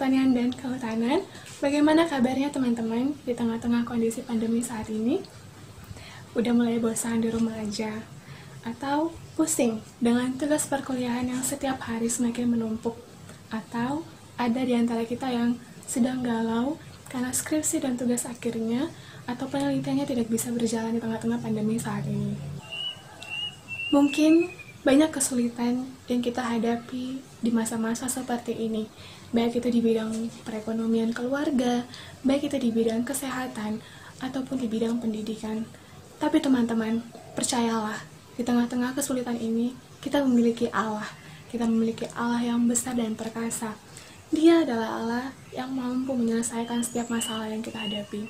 Pertanian dan Kehutanan. Bagaimana kabarnya teman-teman di tengah-tengah kondisi pandemi saat ini? Udah mulai bosan di rumah aja? Atau pusing dengan tugas perkuliahan yang setiap hari semakin menumpuk? Atau ada di antara kita yang sedang galau karena skripsi dan tugas akhirnya atau penelitiannya tidak bisa berjalan di tengah-tengah pandemi saat ini? Mungkin banyak kesulitan yang kita hadapi di masa-masa seperti ini, baik itu di bidang perekonomian keluarga, baik itu di bidang kesehatan, ataupun di bidang pendidikan. Tapi teman-teman, percayalah, di tengah-tengah kesulitan ini, kita memiliki Allah. Kita memiliki Allah yang besar dan perkasa. Dia adalah Allah yang mampu menyelesaikan setiap masalah yang kita hadapi.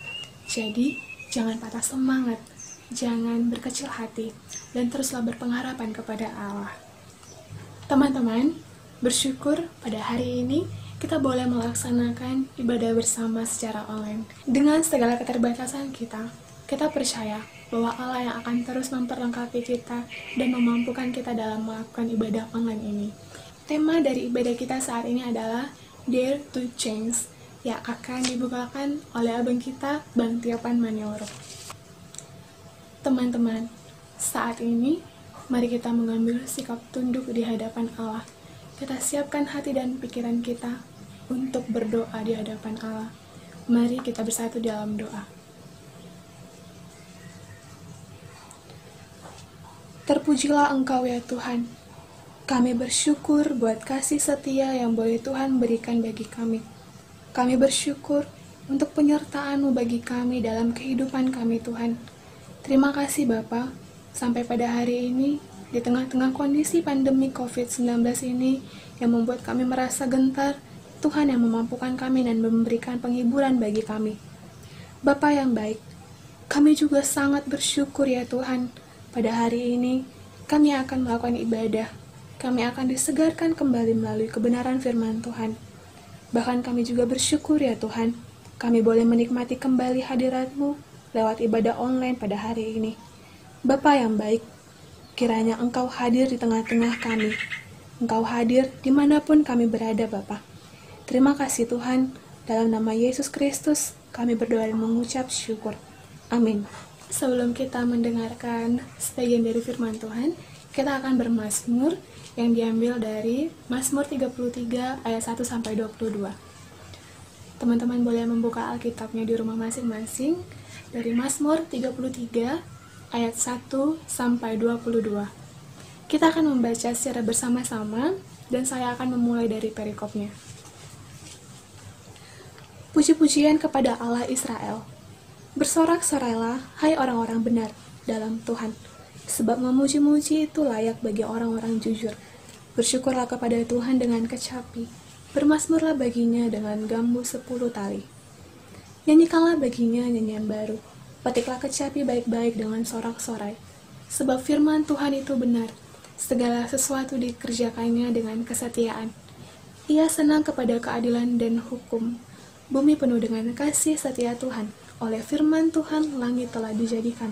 Jadi, jangan patah semangat, jangan berkecil hati, dan teruslah berpengharapan kepada Allah. Teman-teman, bersyukur pada hari ini kita boleh melaksanakan ibadah bersama secara online. Dengan segala keterbatasan kita percaya bahwa Allah yang akan terus memperlengkapi kita dan memampukan kita dalam melakukan ibadah online ini. Tema dari ibadah kita saat ini adalah Dare to Change, yang akan dibukakan oleh abang kita, Bang Tiopan Manioro. Teman-teman, saat ini mari kita mengambil sikap tunduk di hadapan Allah. Kita siapkan hati dan pikiran kita untuk berdoa di hadapan Allah. Mari kita bersatu dalam doa. Terpujilah Engkau ya Tuhan. Kami bersyukur buat kasih setia yang boleh Tuhan berikan bagi kami. Kami bersyukur untuk penyertaan-Mu bagi kami dalam kehidupan kami Tuhan. Terima kasih Bapa, sampai pada hari ini, di tengah-tengah kondisi pandemi COVID-19 ini yang membuat kami merasa gentar, Tuhan yang memampukan kami dan memberikan penghiburan bagi kami. Bapa yang baik, kami juga sangat bersyukur ya Tuhan, pada hari ini kami akan melakukan ibadah, kami akan disegarkan kembali melalui kebenaran firman Tuhan. Bahkan kami juga bersyukur ya Tuhan, kami boleh menikmati kembali hadirat-Mu lewat ibadah online pada hari ini. Bapa yang baik, kiranya Engkau hadir di tengah-tengah kami. Engkau hadir dimanapun kami berada, Bapa. Terima kasih Tuhan, dalam nama Yesus Kristus, kami berdoa dan mengucap syukur. Amin. Sebelum kita mendengarkan sebagian dari firman Tuhan, kita akan bermazmur yang diambil dari Mazmur 33 ayat 1-22. Teman-teman boleh membuka Alkitabnya di rumah masing-masing dari Mazmur 33 ayat 1-22. Kita akan membaca secara bersama-sama dan saya akan memulai dari perikopnya. Puji-pujian kepada Allah Israel. Bersorak-sorailah, hai orang-orang benar dalam Tuhan, sebab memuji-muji itu layak bagi orang-orang jujur. Bersyukurlah kepada Tuhan dengan kecapi, bermazmurlah baginya dengan gambu 10 tali. Nyanyikanlah baginya nyanyian baru, petiklah kecapi baik-baik dengan sorak-sorai. Sebab firman Tuhan itu benar, segala sesuatu dikerjakannya dengan kesetiaan. Ia senang kepada keadilan dan hukum. Bumi penuh dengan kasih setia Tuhan. Oleh firman Tuhan langit telah dijadikan,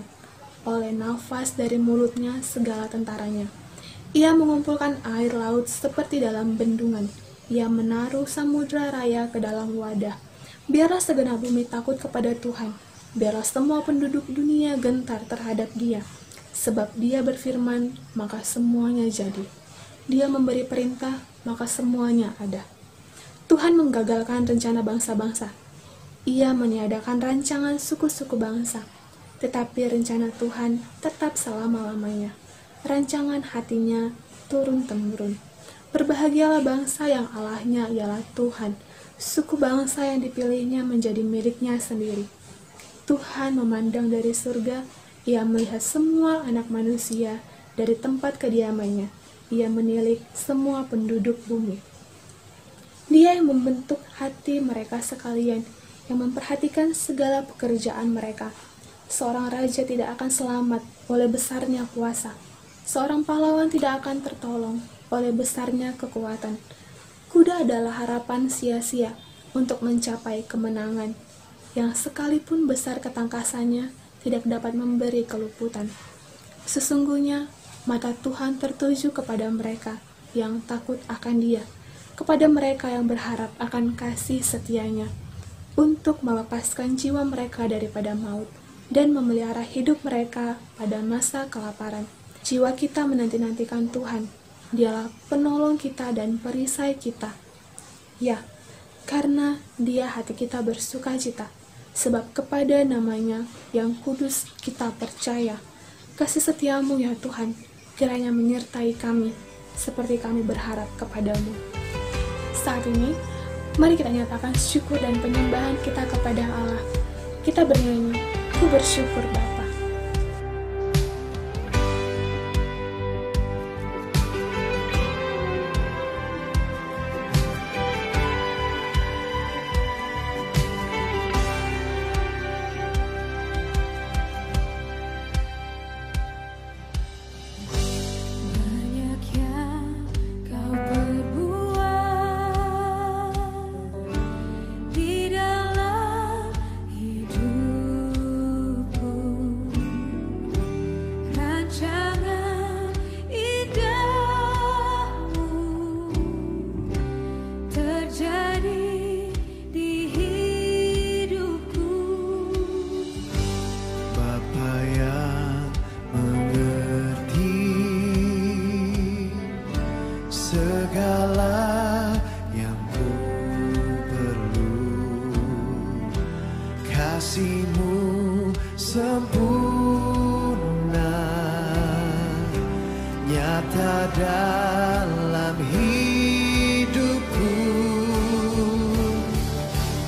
oleh nafas dari mulutnya segala tentaranya. Ia mengumpulkan air laut seperti dalam bendungan. Ia menaruh samudra raya ke dalam wadah. Biarlah segenap bumi takut kepada Tuhan. Biarlah semua penduduk dunia gentar terhadap Dia. Sebab Dia berfirman, maka semuanya jadi. Dia memberi perintah, maka semuanya ada. Tuhan menggagalkan rencana bangsa-bangsa. Ia meniadakan rancangan suku-suku bangsa. Tetapi rencana Tuhan tetap selama-lamanya. Rancangan hatinya turun-temurun. Berbahagialah bangsa yang Allahnya ialah Tuhan. Suku bangsa yang dipilihnya menjadi miliknya sendiri. Tuhan memandang dari surga, Ia melihat semua anak manusia dari tempat kediamannya. Ia menilik semua penduduk bumi. Dia yang membentuk hati mereka sekalian, yang memperhatikan segala pekerjaan mereka. Seorang raja tidak akan selamat oleh besarnya kuasa. Seorang pahlawan tidak akan tertolong oleh besarnya kekuatan. Kuda adalah harapan sia-sia untuk mencapai kemenangan, yang sekalipun besar ketangkasannya tidak dapat memberi keluputan. Sesungguhnya mata Tuhan tertuju kepada mereka yang takut akan Dia, kepada mereka yang berharap akan kasih setianya, untuk melepaskan jiwa mereka daripada maut, dan memelihara hidup mereka pada masa kelaparan. Jiwa kita menanti-nantikan Tuhan, Dialah penolong kita dan perisai kita. Ya, karena Dia hati kita bersuka cita, sebab kepada namanya yang kudus kita percaya. Kasih setiamu ya Tuhan, kiranya menyertai kami, seperti kami berharap kepadamu. Saat ini, mari kita nyatakan syukur dan penyembahan kita kepada Allah. Kita bernyanyi, ku bersyukur Bapa. Segala yang ku perlu, kasih-Mu sempurna, nyata dalam hidupku.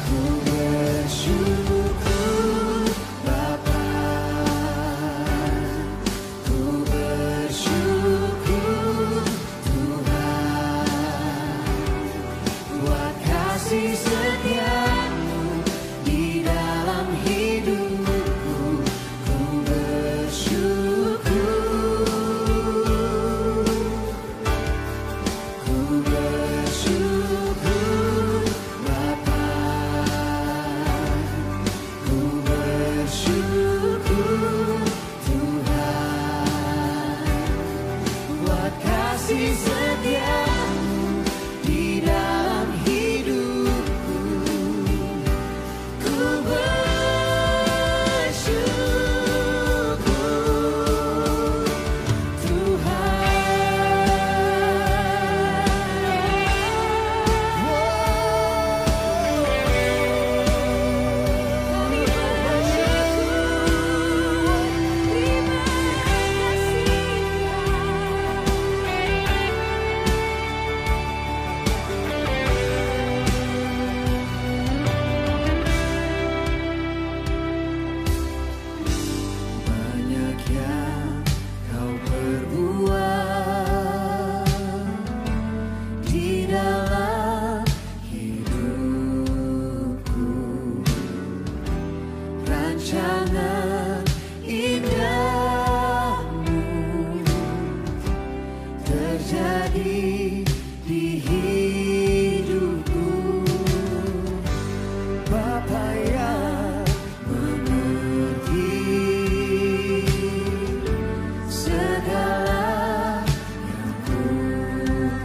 Ku bersyukur Bapa, ku bersyukur kasih setia-Mu di dalam hidupku. Ku bersyukur, ku bersyukur Bapa, ku bersyukur Tuhan, buat kasih setia-Mu di dalam rancangan indah-Mu terjadi di hidupku. Bapa yang mengerti segala yang ku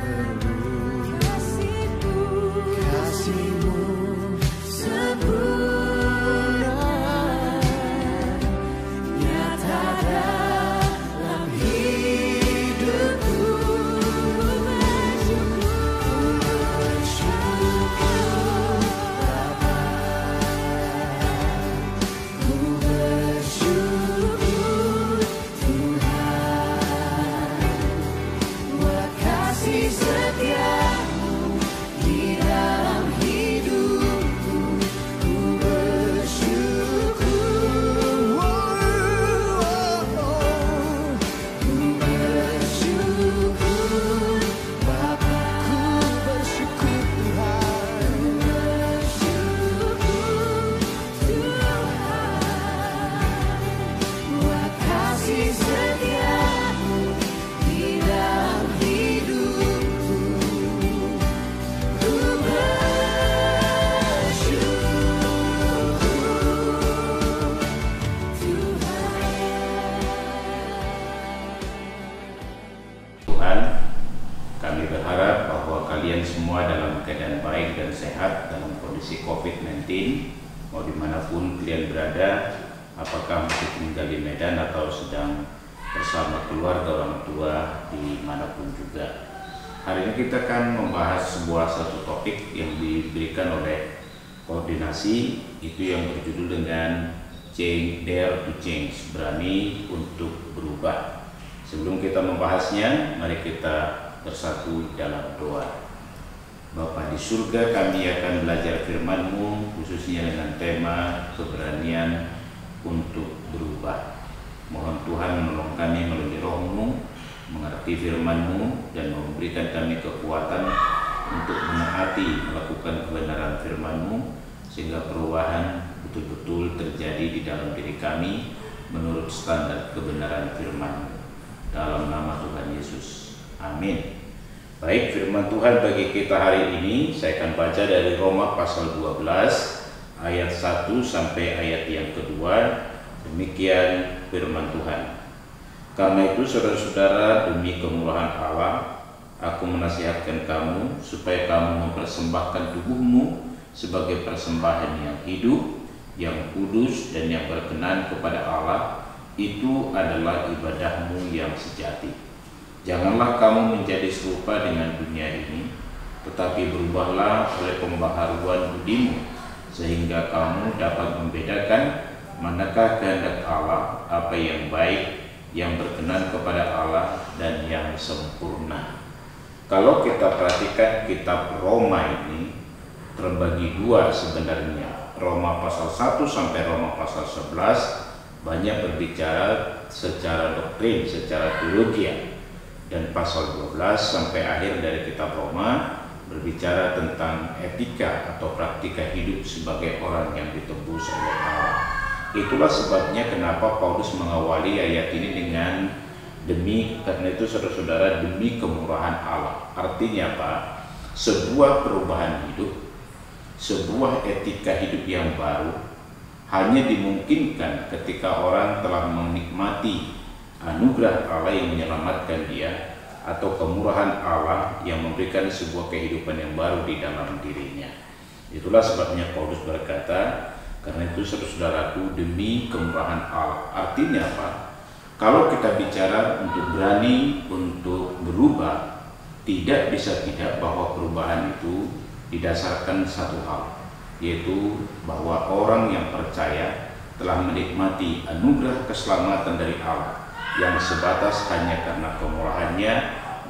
perlu, kasih-Mu sempurna, nyata dalam hidupku. kalian semua dalam keadaan baik dan sehat dalam kondisi COVID-19, mau dimanapun kalian berada, apakah masih tinggal di Medan atau sedang bersama keluarga orang tua dimanapun juga. Hari ini kita akan membahas satu topik yang diberikan oleh koordinasi, itu yang berjudul dengan Dare to Change, berani untuk berubah. Sebelum kita membahasnya, mari kita bersatu dalam doa. Bapa di surga, kami akan belajar firman-Mu, khususnya dengan tema keberanian untuk berubah. Mohon Tuhan menolong kami melalui Roh-Mu, mengerti firman-Mu, dan memberikan kami kekuatan untuk menaati, melakukan kebenaran firman-Mu, sehingga perubahan betul-betul terjadi di dalam diri kami menurut standar kebenaran firman-Mu. Dalam nama Tuhan Yesus. Amin. Baik, firman Tuhan bagi kita hari ini, saya akan baca dari Roma pasal 12 ayat 1 sampai ayat yang kedua. Demikian firman Tuhan. Karena itu saudara-saudara, demi kemurahan Allah, aku menasihatkan kamu supaya kamu mempersembahkan tubuhmu sebagai persembahan yang hidup, yang kudus dan yang berkenan kepada Allah. Itu adalah ibadahmu yang sejati. Janganlah kamu menjadi serupa dengan dunia ini, tetapi berubahlah oleh pembaharuan budimu, sehingga kamu dapat membedakan manakah kehendak Allah, apa yang baik, yang berkenan kepada Allah, dan yang sempurna. Kalau kita perhatikan kitab Roma ini terbagi dua sebenarnya. Roma pasal 1 sampai Roma pasal 11 banyak berbicara secara doktrin, secara teologi. Dan pasal 12 sampai akhir dari kitab Roma berbicara tentang etika atau praktika hidup sebagai orang yang ditebus oleh Allah. Itulah sebabnya kenapa Paulus mengawali ayat ini dengan karena itu saudara-saudara, demi kemurahan Allah. Artinya apa? Sebuah perubahan hidup, sebuah etika hidup yang baru hanya dimungkinkan ketika orang telah menikmati anugerah Allah yang menyelamatkan dia, atau kemurahan Allah yang memberikan sebuah kehidupan yang baru di dalam dirinya. Itulah sebabnya Paulus berkata, karena itu saudara-saudaraku, demi kemurahan Allah. Artinya apa? Kalau kita bicara untuk berani untuk berubah, tidak bisa tidak bahwa perubahan itu didasarkan satu hal, yaitu bahwa orang yang percaya telah menikmati anugerah keselamatan dari Allah yang sebatas hanya karena kemurahannya,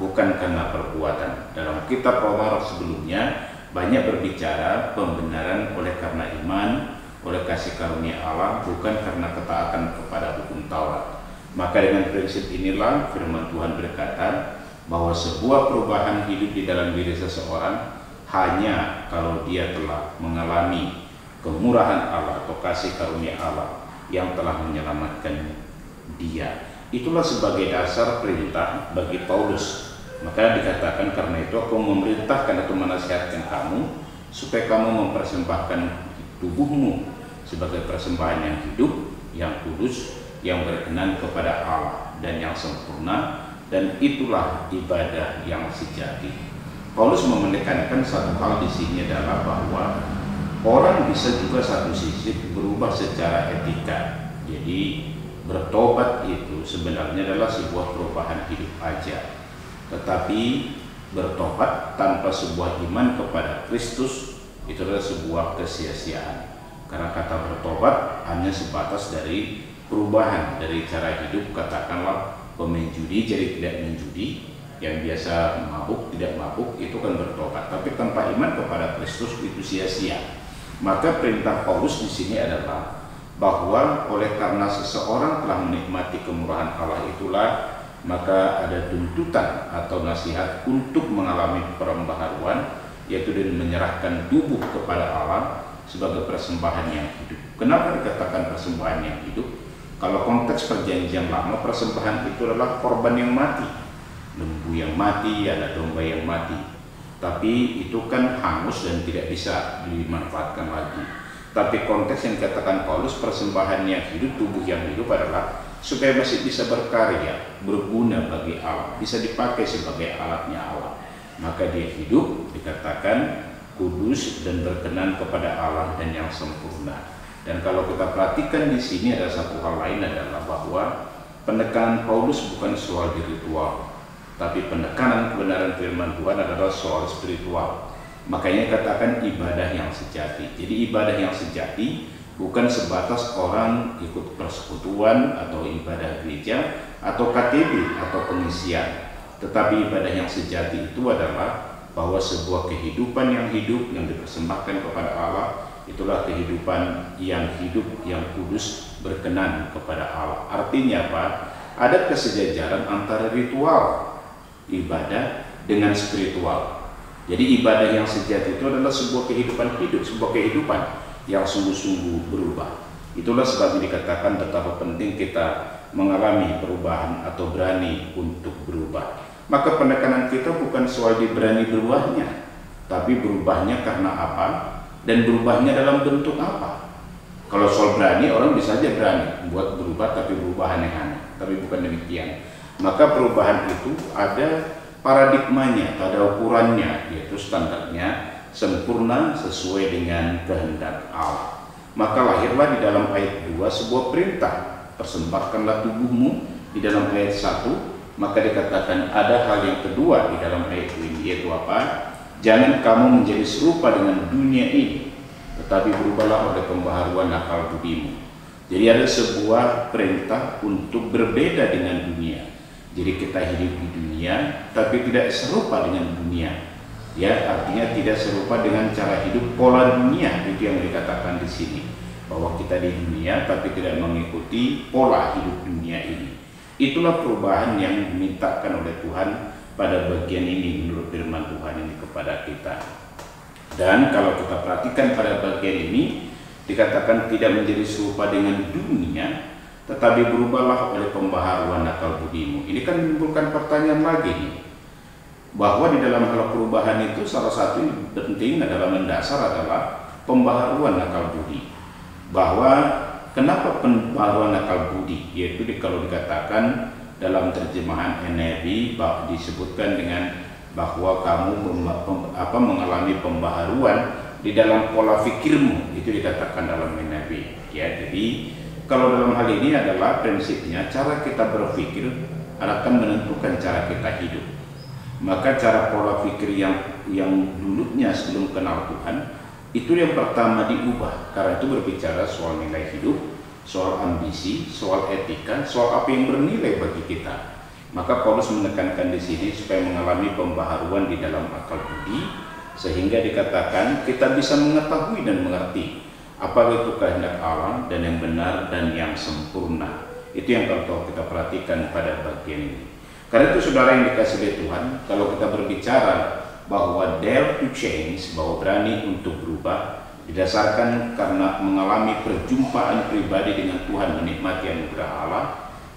bukan karena perbuatan. Dalam kitab Roma sebelumnya banyak berbicara pembenaran oleh karena iman, oleh kasih karunia Allah, bukan karena ketaatan kepada hukum Taurat. Maka dengan prinsip inilah firman Tuhan berkata bahwa sebuah perubahan hidup di dalam diri seseorang hanya kalau dia telah mengalami kemurahan Allah atau kasih karunia Allah yang telah menyelamatkan dia. Itulah sebagai dasar perintah bagi Paulus. Maka dikatakan, karena itu aku memerintahkan atau menasihatkan kamu supaya kamu mempersembahkan tubuhmu sebagai persembahan yang hidup, yang kudus, yang berkenan kepada Allah dan yang sempurna, dan itulah ibadah yang sejati. Paulus menekankan satu hal di sini adalah bahwa orang bisa juga satu sisi berubah secara etika. Jadi bertobat itu sebenarnya adalah sebuah perubahan hidup aja, tetapi bertobat tanpa sebuah iman kepada Kristus itu adalah sebuah kesia-siaan. Karena kata bertobat hanya sebatas dari perubahan dari cara hidup, katakanlah pemain judi jadi tidak menjudi, yang biasa mabuk tidak mabuk, itu kan bertobat. Tapi tanpa iman kepada Kristus itu sia-sia. Maka perintah Paulus di sini adalah bahwa oleh karena seseorang telah menikmati kemurahan Allah itulah, maka ada tuntutan atau nasihat untuk mengalami pembaharuan, yaitu dengan menyerahkan tubuh kepada Allah sebagai persembahan yang hidup. Kenapa dikatakan persembahan yang hidup? Kalau konteks perjanjian lama, persembahan itu adalah korban yang mati, lembu yang mati, ada domba yang mati. Tapi itu kan hangus dan tidak bisa dimanfaatkan lagi. Tapi konteks yang dikatakan Paulus, persembahan yang hidup, tubuh yang hidup adalah supaya masih bisa berkarya, berguna bagi Allah, bisa dipakai sebagai alatnya Allah. maka dia hidup dikatakan kudus dan berkenan kepada Allah dan yang sempurna. Dan kalau kita perhatikan di sini ada satu hal lain adalah bahwa penekanan Paulus bukan soal ritual, tapi penekanan kebenaran firman Tuhan adalah soal spiritual. Makanya katakan ibadah yang sejati. Jadi ibadah yang sejati bukan sebatas orang ikut persekutuan atau ibadah gereja atau KTB atau pengisian. Tetapi ibadah yang sejati itu adalah bahwa sebuah kehidupan yang hidup yang dipersembahkan kepada Allah, itulah kehidupan yang hidup, yang kudus, berkenan kepada Allah. Artinya apa? Ada kesejajaran antara ritual ibadah dengan spiritual. Jadi ibadah yang sejati itu adalah sebuah kehidupan hidup, sebuah kehidupan yang sungguh-sungguh berubah. Itulah sebabnya dikatakan betapa penting kita mengalami perubahan atau berani untuk berubah. Maka penekanan kita bukan soal berani berubahnya, tapi berubahnya karena apa dan berubahnya dalam bentuk apa. Kalau soal berani, orang bisa saja berani buat berubah tapi berubah aneh-aneh, tapi bukan demikian. Maka perubahan itu ada paradigmanya, ada ukurannya, yaitu standarnya sempurna sesuai dengan kehendak Allah. Maka lahirlah di dalam ayat 2 sebuah perintah, persembahkanlah tubuhmu. Di dalam ayat 1 maka dikatakan ada hal yang kedua di dalam ayat ini, yaitu apa? Jangan kamu menjadi serupa dengan dunia ini, tetapi berubahlah oleh pembaharuan akal budimu. Jadi ada sebuah perintah untuk berbeda dengan dunia. Jadi kita hidup di dunia tapi tidak serupa dengan dunia. Ya, artinya tidak serupa dengan cara hidup pola dunia. Itu yang dikatakan di sini, bahwa kita di dunia tapi tidak mengikuti pola hidup dunia ini. Itulah perubahan yang dimintakan oleh Tuhan pada bagian ini menurut firman Tuhan ini kepada kita. Dan kalau kita perhatikan pada bagian ini dikatakan tidak menjadi serupa dengan dunia, tetapi berubahlah oleh pembaharuan akal budimu. Ini kan menimbulkan pertanyaan lagi nih, bahwa di dalam hal perubahan itu salah satu yang penting adalah mendasar adalah pembaharuan akal budi. Bahwa kenapa pembaharuan akal budi? Yaitu kalau dikatakan dalam terjemahan NIV disebutkan dengan bahwa kamu mengalami pembaharuan di dalam pola fikirmu, itu dikatakan dalam NIV. Ya, jadi kalau dalam hal ini adalah prinsipnya cara kita berpikir akan menentukan cara kita hidup. Maka cara pola pikir yang dulunya sebelum kenal Tuhan itu yang pertama diubah, karena itu berbicara soal nilai hidup, soal ambisi, soal etika, soal apa yang bernilai bagi kita. Maka Paulus menekankan di sini supaya mengalami pembaharuan di dalam akal budi, sehingga dikatakan kita bisa mengetahui dan mengerti apa itu kehendak Allah dan yang benar dan yang sempurna. Itu yang kalau kita perhatikan pada bagian ini. Karena itu saudara yang dikasih oleh Tuhan, kalau kita berbicara bahwa dare to change, bahwa berani untuk berubah, didasarkan karena mengalami perjumpaan pribadi dengan Tuhan, menikmati anugerah Allah.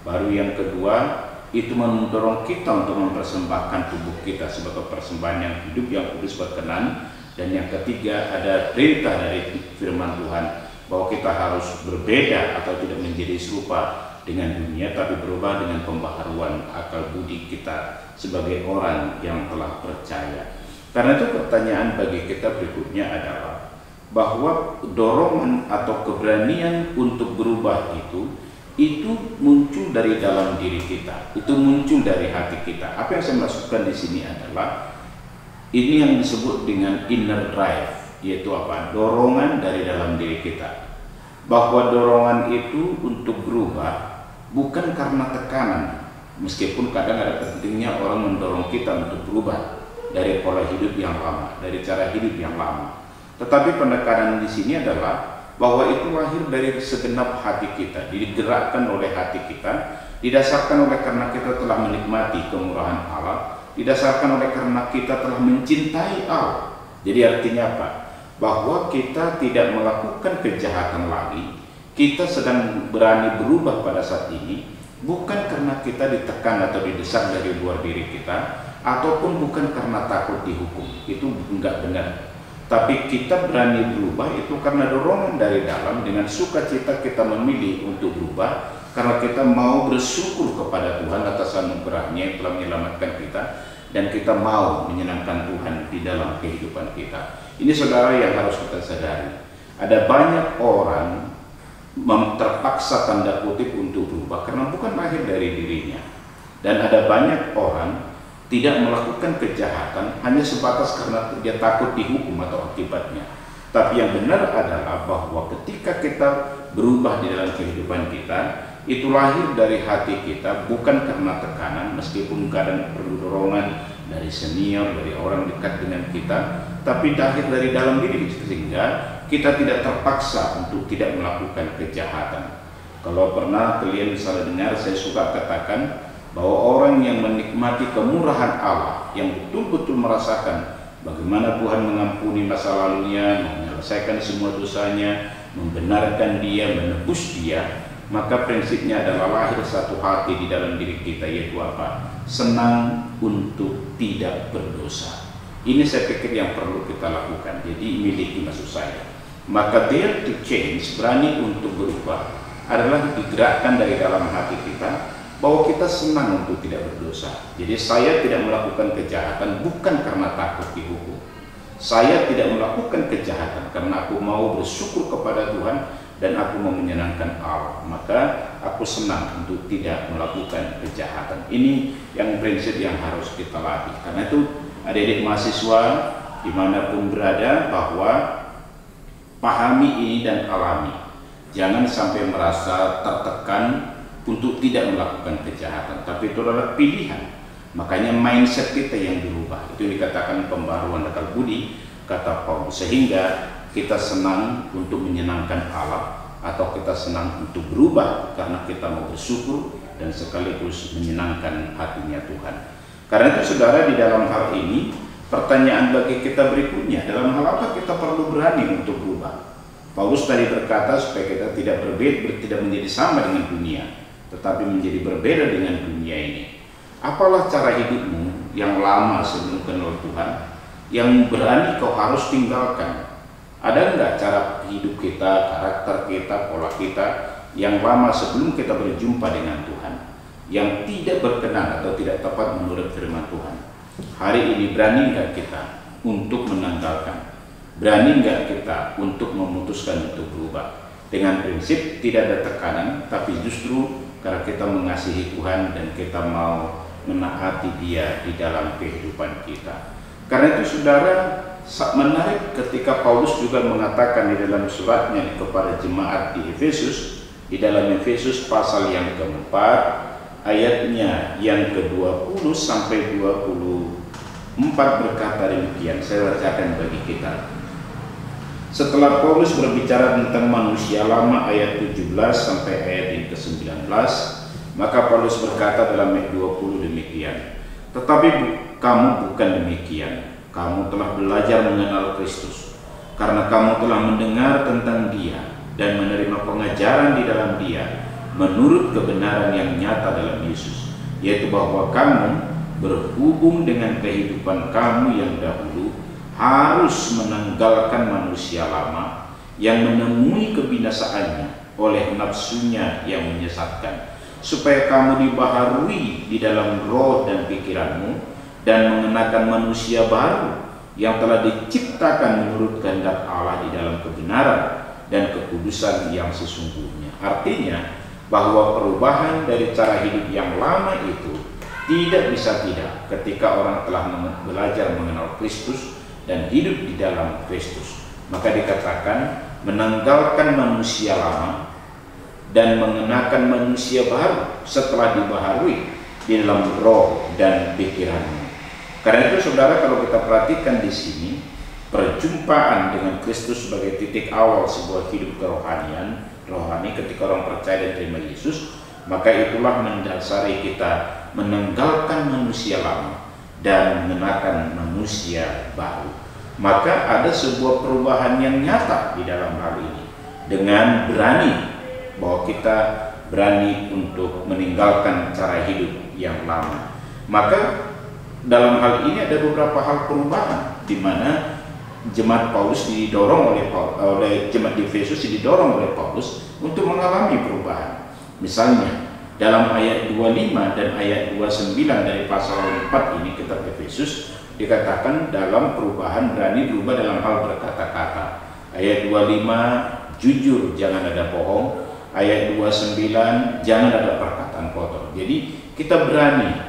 Baru yang kedua, itu mendorong kita untuk mempersembahkan tubuh kita sebagai persembahan yang hidup, yang kudus, berkenan. Dan yang ketiga, ada perintah dari firman Tuhan bahwa kita harus berbeda atau tidak menjadi serupa dengan dunia, tapi berubah dengan pembaharuan akal budi kita sebagai orang yang telah percaya. Karena itu pertanyaan bagi kita berikutnya adalah bahwa dorongan atau keberanian untuk berubah itu muncul dari dalam diri kita, itu muncul dari hati kita. Apa yang saya maksudkan di sini adalah ini yang disebut dengan inner drive, yaitu apa? Dorongan dari dalam diri kita. Bahwa dorongan itu untuk berubah bukan karena tekanan, meskipun kadang ada pentingnya orang mendorong kita untuk berubah dari pola hidup yang lama, dari cara hidup yang lama. Tetapi penekanan di sini adalah bahwa itu lahir dari segenap hati kita, digerakkan oleh hati kita, didasarkan oleh karena kita telah menikmati kemurahan Allah, didasarkan oleh karena kita telah mencintai Allah. Jadi artinya apa? Bahwa kita tidak melakukan kejahatan lagi, kita sedang berani berubah pada saat ini, bukan karena kita ditekan atau didesak dari luar diri kita, ataupun bukan karena takut dihukum. Itu enggak benar. Tapi kita berani berubah itu karena dorongan dari dalam, dengan sukacita kita memilih untuk berubah, karena kita mau bersyukur kepada Tuhan atas anugerahnya yang telah menyelamatkan kita, dan kita mau menyenangkan Tuhan di dalam kehidupan kita. Ini saudara yang harus kita sadari. Ada banyak orang terpaksa tanda kutip untuk berubah karena bukan lahir dari dirinya. Dan ada banyak orang tidak melakukan kejahatan hanya sebatas karena dia takut dihukum atau akibatnya. Tapi yang benar adalah bahwa ketika kita berubah di dalam kehidupan kita, itu lahir dari hati kita, bukan karena tekanan, meskipun kadang perlu dorongan dari senior, dari orang dekat dengan kita, tapi lahir dari dalam diri, sehingga kita tidak terpaksa untuk tidak melakukan kejahatan. Kalau pernah kalian salah dengar, saya suka katakan bahwa orang yang menikmati kemurahan Allah, yang betul-betul merasakan bagaimana Tuhan mengampuni masa lalunya, menyelesaikan semua dosanya, membenarkan dia, menebus dia, maka prinsipnya adalah lahir satu hati di dalam diri kita, yaitu apa? Senang untuk tidak berdosa. Ini saya pikir yang perlu kita lakukan. Jadi miliki, maksud saya. Maka dare to change, berani untuk berubah, adalah digerakkan dari dalam hati kita bahwa kita senang untuk tidak berdosa. Jadi saya tidak melakukan kejahatan bukan karena takut dihukum. Saya tidak melakukan kejahatan karena aku mau bersyukur kepada Tuhan dan aku mau menyenangkan Allah. Maka aku senang untuk tidak melakukan kejahatan. Ini yang prinsip yang harus kita latih. Karena itu adik-adik mahasiswa dimanapun berada, bahwa pahami ini dan alami. Jangan sampai merasa tertekan untuk tidak melakukan kejahatan, tapi itu adalah pilihan. Makanya mindset kita yang dirubah. Itu dikatakan pembaruan akal budi, kata Paulus, sehingga kita senang untuk menyenangkan Allah, atau kita senang untuk berubah karena kita mau bersyukur dan sekaligus menyenangkan hatinya Tuhan. Karena itu saudara, di dalam hal ini pertanyaan bagi kita berikutnya, dalam hal apa kita perlu berani untuk berubah? Paulus tadi berkata supaya kita tidak berbeda, tidak menjadi sama dengan dunia, tetapi menjadi berbeda dengan dunia ini. Apalah cara hidupmu yang lama sebelum kenal Tuhan, yang berani kau harus tinggalkan? Ada enggak cara hidup kita, karakter kita, pola kita yang lama sebelum kita berjumpa dengan Tuhan, yang tidak berkenan atau tidak tepat menurut firman Tuhan? Hari ini berani enggak kita untuk menanggalkan? Berani enggak kita untuk memutuskan untuk berubah? Dengan prinsip tidak ada tekanan, tapi justru karena kita mengasihi Tuhan dan kita mau menaati Dia di dalam kehidupan kita. Karena itu saudara, menarik ketika Paulus juga mengatakan di dalam suratnya kepada jemaat di Efesus, di dalam Efesus pasal yang keempat, ayatnya yang ke-20 sampai 24 berkata demikian. Saya bacakan bagi kita. Setelah Paulus berbicara tentang manusia lama ayat 17 sampai ayat yang ke-19, maka Paulus berkata dalam ayat 20 demikian. Tetapi kamu bukan demikian. Kamu telah belajar mengenal Kristus, karena kamu telah mendengar tentang Dia dan menerima pengajaran di dalam Dia menurut kebenaran yang nyata dalam Yesus, yaitu bahwa kamu berhubung dengan kehidupan kamu yang dahulu harus menanggalkan manusia lama yang menemui kebinasaannya oleh nafsunya yang menyesatkan, supaya kamu dibaharui di dalam roh dan pikiranmu, dan mengenakan manusia baru yang telah diciptakan menurut kehendak Allah di dalam kebenaran dan kekudusan yang sesungguhnya. Artinya bahwa perubahan dari cara hidup yang lama itu tidak bisa tidak ketika orang telah belajar mengenal Kristus dan hidup di dalam Kristus. Maka dikatakan menanggalkan manusia lama dan mengenakan manusia baru setelah dibaharui di dalam roh dan pikiranmu. Karena itu saudara, kalau kita perhatikan di sini, perjumpaan dengan Kristus sebagai titik awal sebuah hidup rohani ketika orang percaya dan terima Yesus, maka itulah mendasari kita menanggalkan manusia lama dan mengenakan manusia baru. Maka ada sebuah perubahan yang nyata di dalam hal ini, dengan berani bahwa kita berani untuk meninggalkan cara hidup yang lama. Maka dalam hal ini ada beberapa hal perubahan, di mana jemaat Paulus didorong oleh jemaat di Efesus didorong oleh Paulus untuk mengalami perubahan. Misalnya dalam ayat 25 dan ayat 29 dari pasal 4 ini, kitab Efesus Yesus dikatakan dalam perubahan berani berubah dalam hal berkata-kata. Ayat 25, jujur jangan ada bohong. Ayat 29, jangan ada perkataan kotor. Jadi kita berani.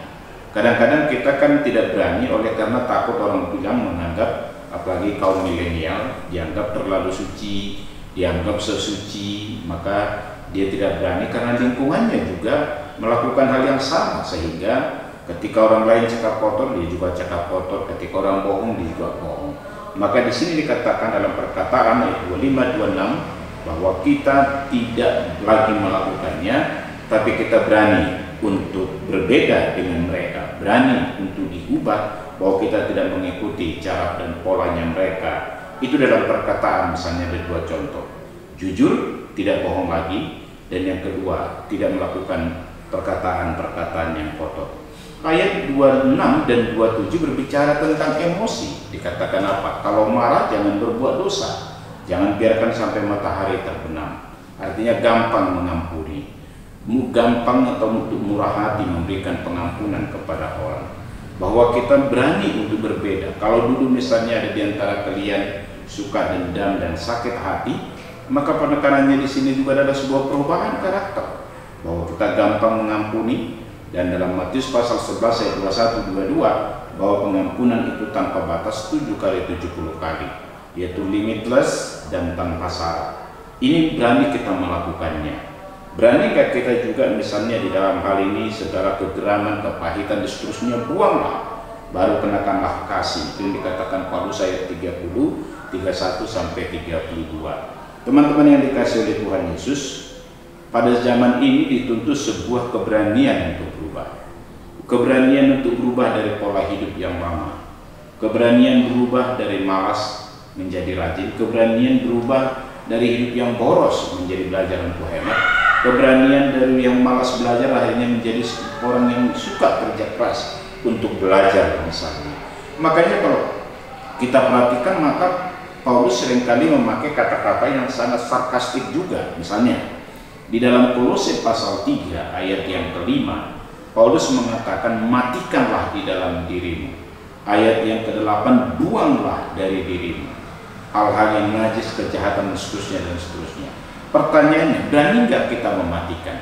Kadang-kadang kita kan tidak berani oleh karena takut orang bilang, menganggap, apalagi kaum milenial, dianggap terlalu suci, dianggap sesuci, maka dia tidak berani karena lingkungannya juga melakukan hal yang sama, sehingga ketika orang lain cakap kotor, dia juga cakap kotor. Ketika orang bohong, dia juga bohong. Maka di sini dikatakan dalam perkataan ayat 25-26 bahwa kita tidak lagi melakukannya, tapi kita berani untuk berbeda dengan mereka, berani untuk diubah, bahwa kita tidak mengikuti cara dan polanya mereka. Itu dalam perkataan, misalnya ada 2 contoh: jujur, tidak bohong lagi, dan yang kedua, tidak melakukan perkataan-perkataan yang kotor. Ayat 26 dan 27 berbicara tentang emosi. Dikatakan apa? Kalau marah jangan berbuat dosa, jangan biarkan sampai matahari terbenam. Artinya gampang mengampuni, gampang atau untuk murah hati memberikan pengampunan kepada orang. Bahwa kita berani untuk berbeda. Kalau dulu misalnya ada di antara kalian suka dendam dan sakit hati, maka penekanannya di sini juga adalah sebuah perubahan karakter. Bahwa kita gampang mengampuni, dan dalam Matius pasal 11 ayat 21-22 bahwa pengampunan itu tanpa batas 7 kali 70 kali, yaitu limitless dan tanpa syarat. Ini berani kita melakukannya. Berani gak kita juga misalnya di dalam hal ini segala kegeraman, kepahitan dan seterusnya buanglah, baru kenakanlah kasih. Itu yang dikatakan Paulus ayat 30, 31 sampai 32. Teman-teman yang dikasih oleh Tuhan Yesus, pada zaman ini dituntut sebuah keberanian untuk berubah. Keberanian untuk berubah dari pola hidup yang lama. Keberanian berubah dari malas menjadi rajin. Keberanian berubah dari hidup yang boros menjadi belajar untuk hemat. Keberanian dari yang malas belajar akhirnya menjadi orang yang suka kerja keras untuk belajar misalnya. Makanya kalau kita perhatikan, maka Paulus seringkali memakai kata-kata yang sangat sarkastik juga. Misalnya di dalam Kolose pasal 3 ayat yang kelima, Paulus mengatakan matikanlah di dalam dirimu. Ayat yang ke-8, buanglah dari dirimu hal-hal yang najis, kejahatan, dan seterusnya dan seterusnya. Pertanyaannya, berani nggak kita mematikan?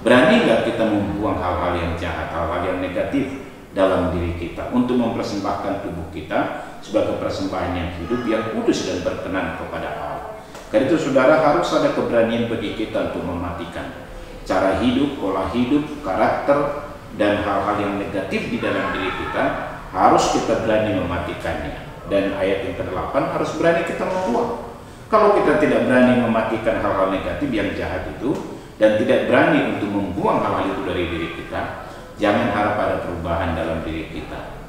Berani nggak kita membuang hal-hal yang jahat, hal-hal yang negatif dalam diri kita untuk mempersembahkan tubuh kita sebagai persembahan yang hidup, yang kudus dan berkenan kepada Allah? Karena itu saudara, harus ada keberanian bagi kita untuk mematikan cara hidup, pola hidup, karakter, dan hal-hal yang negatif di dalam diri kita. Harus kita berani mematikannya. Dan ayat yang ke-8, harus berani kita membuang. Kalau kita tidak berani mematikan hal-hal negatif yang jahat itu, dan tidak berani untuk membuang hal-hal itu dari diri kita, jangan harap ada perubahan dalam diri kita.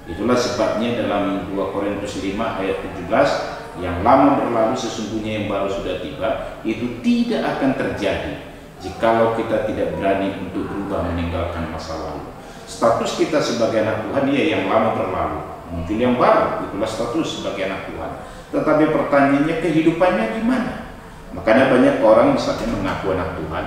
Itulah sebabnya dalam 2 Korintus 5 ayat 17, yang lama berlalu sesungguhnya yang baru sudah tiba. Itu tidak akan terjadi jikalau kita tidak berani untuk berubah meninggalkan masa lalu. Status kita sebagai anak Tuhan, ya, yang lama berlalu, muncul yang baru. Itulah status sebagai anak Tuhan. Tetapi pertanyaannya, kehidupannya gimana? Makanya banyak orang misalnya mengaku anak Tuhan,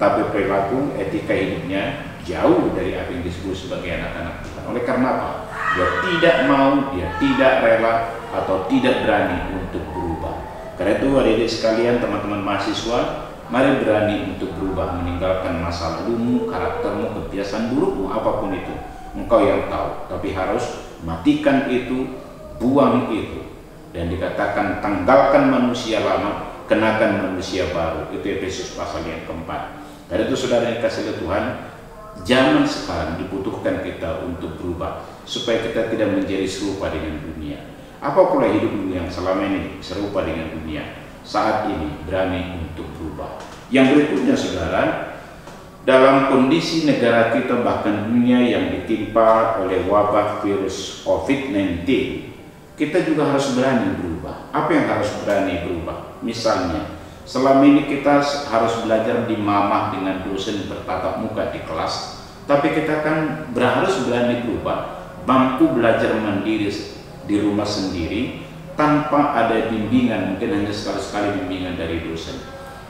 tapi perilaku etika hidupnya jauh dari apa yang disebut sebagai anak-anak Tuhan. Oleh karena apa? Dia tidak mau, dia tidak rela, atau tidak berani untuk berubah. Karena itu adik-adik sekalian, teman-teman mahasiswa, mari berani untuk berubah, meninggalkan masa lalumu, karaktermu, kebiasaan burukmu, apapun itu. Engkau yang tahu, tapi harus matikan itu, buang itu. Dan dikatakan tanggalkan manusia lama, kenakan manusia baru. Itu Efesus pasal yang keempat. Karena itu saudara yang kasih Tuhan, zaman sekarang dibutuhkan kita untuk berubah, supaya kita tidak menjadi serupa dengan dunia. Apa pola hidupmu yang selama ini serupa dengan dunia? Saat ini berani untuk berubah. Yang berikutnya saudara, dalam kondisi negara kita bahkan dunia yang ditimpa oleh wabah virus COVID-19, kita juga harus berani berubah. Apa yang harus berani berubah? Misalnya, selama ini kita harus belajar di mamah dengan dosen bertatap muka di kelas, tapi kita kan harus berani berubah, mampu belajar mandiri di rumah sendiri tanpa ada bimbingan, mungkin hanya sekali-sekali bimbingan dari dosen.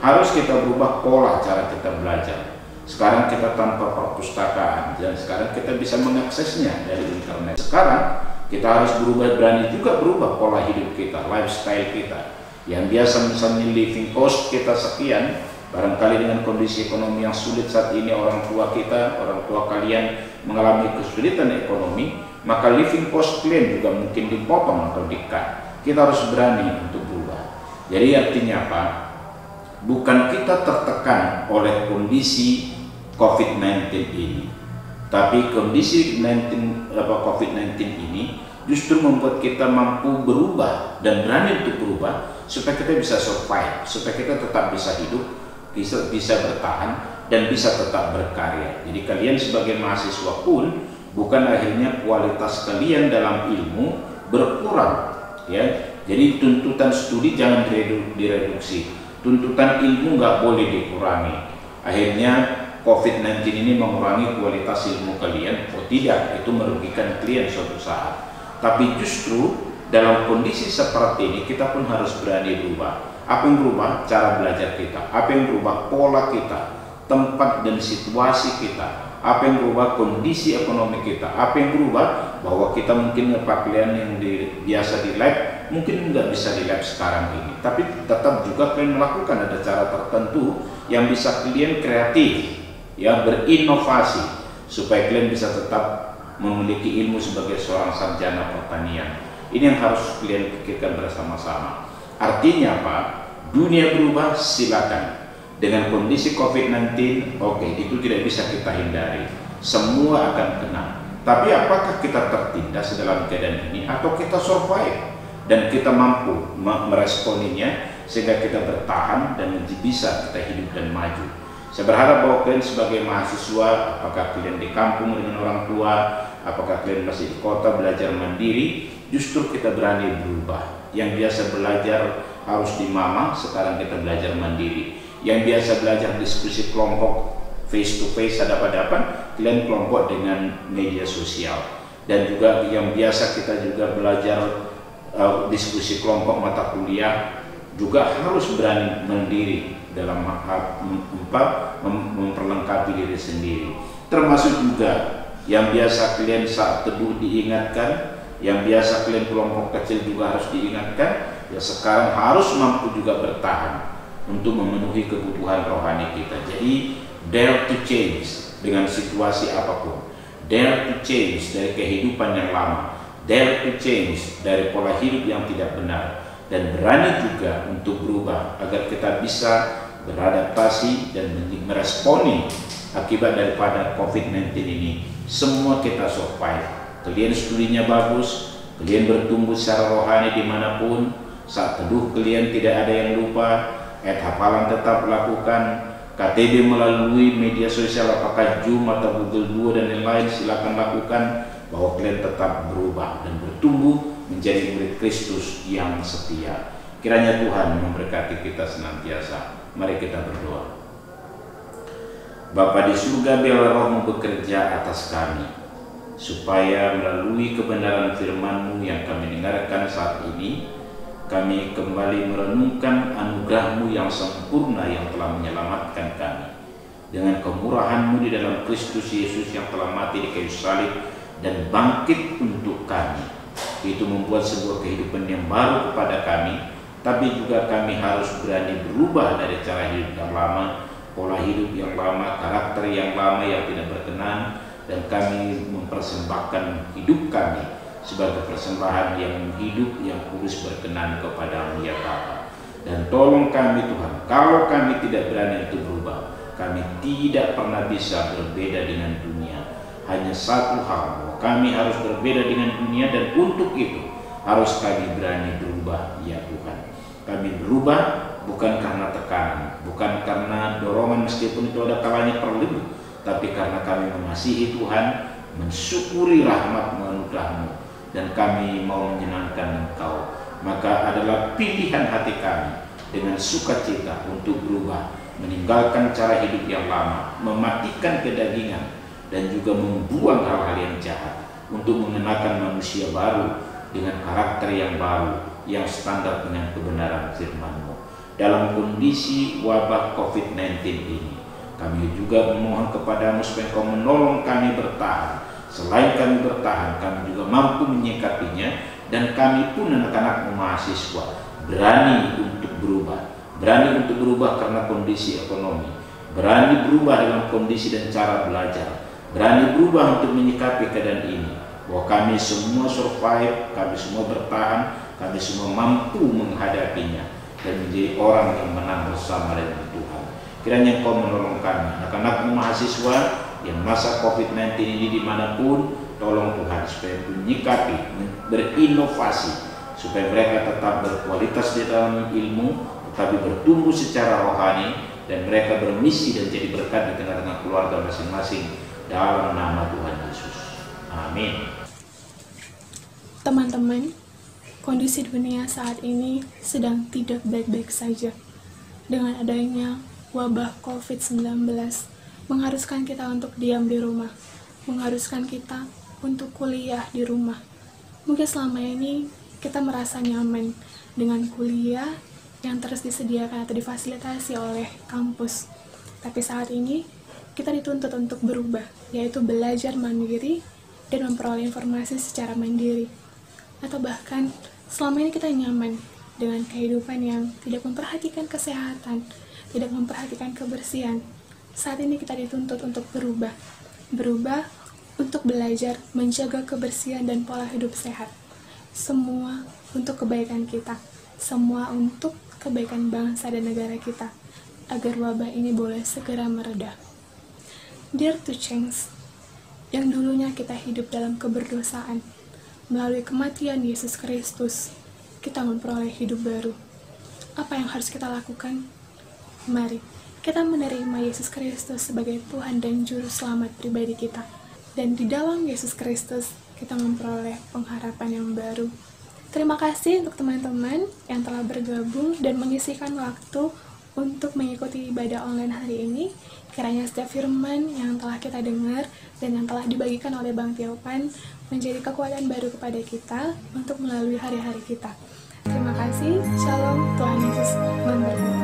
Harus kita berubah pola cara kita belajar. Sekarang kita tanpa perpustakaan, dan sekarang kita bisa mengaksesnya dari internet. Sekarang kita harus berani juga berubah pola hidup kita, lifestyle kita. Yang biasa misalnya living cost kita sekian, barangkali dengan kondisi ekonomi yang sulit saat ini, orang tua kita, orang tua kalian mengalami kesulitan ekonomi, maka living cost kalian juga mungkin dipotong atau di-cut. Kita harus berani untuk berubah. Jadi artinya apa? Bukan kita tertekan oleh kondisi COVID-19 ini, tapi kondisi COVID-19 ini justru membuat kita mampu berubah dan berani untuk berubah supaya kita bisa survive, supaya kita tetap bisa hidup, bisa bertahan, dan bisa tetap berkarya. Jadi kalian sebagai mahasiswa pun bukan akhirnya kualitas kalian dalam ilmu berkurang, ya. Jadi tuntutan studi jangan direduksi, tuntutan ilmu nggak boleh dikurangi. Akhirnya COVID-19 ini mengurangi kualitas ilmu kalian? Oh tidak, itu merugikan kalian suatu saat. Tapi justru dalam kondisi seperti ini kita pun harus berani berubah. Apa yang berubah? Cara belajar kita. Apa yang berubah? Pola kita, tempat dan situasi kita. Apa yang berubah? Kondisi ekonomi kita. Apa yang berubah? Bahwa kita mungkin kalian yang biasa di lab mungkin nggak bisa di lab sekarang ini, tapi tetap juga kalian melakukan ada cara tertentu yang bisa kalian kreatif, ya, berinovasi supaya kalian bisa tetap memiliki ilmu sebagai seorang sarjana pertanian. Ini yang harus kalian pikirkan bersama-sama. Artinya apa? Dunia berubah, silakan. Dengan kondisi COVID-19, oke, itu tidak bisa kita hindari. Semua akan kena. Tapi apakah kita tertindas dalam keadaan ini atau kita survive dan kita mampu meresponinya sehingga kita bertahan dan bisa kita hidup dan maju. Saya berharap bahwa kalian sebagai mahasiswa, apakah kalian di kampung dengan orang tua, apakah kalian masih di kota belajar mandiri, justru kita berani berubah. Yang biasa belajar harus di mama, sekarang kita belajar mandiri. Yang biasa belajar diskusi kelompok face to face, hadapan-hadapan, kalian kelompok dengan media sosial. Dan juga yang biasa kita juga belajar diskusi kelompok mata kuliah, juga harus berani mandiri dalam memperlengkapi diri sendiri. Termasuk juga yang biasa kalian saat teduh diingatkan, yang biasa kalian kelompok kecil juga harus diingatkan, ya sekarang harus mampu juga bertahan untuk memenuhi kebutuhan rohani kita. Jadi dare to change dengan situasi apapun, dare to change dari kehidupan yang lama, dare to change dari pola hidup yang tidak benar, dan berani juga untuk berubah agar kita bisa beradaptasi dan meresponi akibat daripada COVID-19 ini. Semua kita survive. Kalian studinya bagus, kalian bertumbuh secara rohani dimanapun, saat teduh kalian tidak ada yang lupa, hafalan tetap lakukan, KTB melalui media sosial apakah Zoom atau Google Duo dan lain-lain silakan lakukan, bahwa kalian tetap berubah dan bertumbuh menjadi murid Kristus yang setia. Kiranya Tuhan memberkati kita senantiasa. Mari kita berdoa. Bapa di surga, biarlah Roh-Mu bekerja atas kami, supaya melalui kebenaran firman-Mu yang kami dengarkan saat ini, kami kembali merenungkan anugerah-Mu yang sempurna yang telah menyelamatkan kami. Dengan kemurahan-Mu di dalam Kristus Yesus yang telah mati di kayu salib dan bangkit untuk kami, itu membuat sebuah kehidupan yang baru kepada kami. Tapi juga kami harus berani berubah dari cara hidup yang lama, pola hidup yang lama, karakter yang lama yang tidak berkenan, dan kami mempersembahkan hidup kami sebagai persembahan yang hidup, yang kudus, berkenan kepada-Mu ya Bapa. Dan tolong kami Tuhan, kalau kami tidak berani untuk berubah, kami tidak pernah bisa berbeda dengan dunia. Hanya satu hal, bahwa kami harus berbeda dengan dunia, dan untuk itu harus kami berani berubah ya Tuhan. Kami berubah bukan karena tekanan, bukan karena dorongan meskipun itu ada kalanya perlu, tapi karena kami mengasihi Tuhan, mensyukuri rahmat-Mu, anugerah-Mu, dan kami mau menyenangkan Engkau. Maka adalah pilihan hati kami dengan sukacita untuk berubah, meninggalkan cara hidup yang lama, mematikan kedagingan, dan juga membuang hal-hal yang jahat untuk mengenakan manusia baru dengan karakter yang baru, yang standar dengan kebenaran firman-Mu. Dalam kondisi wabah COVID-19 ini, Kami juga memohon kepadamu supaya Engkau menolong kami bertahan. Selain kami bertahan, kami juga mampu menyikapinya, dan kami pun anak-anak mahasiswa berani untuk berubah. Berani untuk berubah karena kondisi ekonomi, berani berubah dalam kondisi dan cara belajar, berani berubah untuk menyikapi keadaan ini, bahwa kami semua survive, kami semua bertahan, kami semua mampu menghadapinya dan menjadi orang yang menang bersama dengan Tuhan. Kiranya Engkau menolong kami, anak-anak mahasiswa yang masa COVID-19 ini dimanapun, tolong Tuhan supaya menyikapi, berinovasi, supaya mereka tetap berkualitas di dalam ilmu, tetapi bertumbuh secara rohani, dan mereka bermisi dan jadi berkat di tengah-tengah keluarga masing-masing dalam nama Tuhan Yesus. Amin. Teman-teman, kondisi dunia saat ini sedang tidak baik-baik saja. Dengan adanya wabah COVID-19 mengharuskan kita untuk diam di rumah, mengharuskan kita untuk kuliah di rumah. Mungkin selama ini kita merasa nyaman dengan kuliah yang terus disediakan atau difasilitasi oleh kampus. Tapi saat ini kita dituntut untuk berubah, yaitu belajar mandiri dan memperoleh informasi secara mandiri. Atau bahkan selama ini kita nyaman dengan kehidupan yang tidak memperhatikan kesehatan, tidak memperhatikan kebersihan. Saat ini kita dituntut untuk berubah untuk belajar menjaga kebersihan dan pola hidup sehat. Semua untuk kebaikan kita, semua untuk kebaikan bangsa dan negara kita, agar wabah ini boleh segera mereda. Dear to change, yang dulunya kita hidup dalam keberdosaan, melalui kematian Yesus Kristus, kita memperoleh hidup baru. Apa yang harus kita lakukan? Mari kita menerima Yesus Kristus sebagai Tuhan dan Juru Selamat pribadi kita. Dan di dalam Yesus Kristus, kita memperoleh pengharapan yang baru. Terima kasih untuk teman-teman yang telah bergabung dan mengisikan waktu untuk mengikuti ibadah online hari ini. Kiranya setiap firman yang telah kita dengar dan yang telah dibagikan oleh Bang Tiopan menjadi kekuatan baru kepada kita untuk melalui hari-hari kita. Terima kasih. Shalom. Tuhan Yesus memberkati.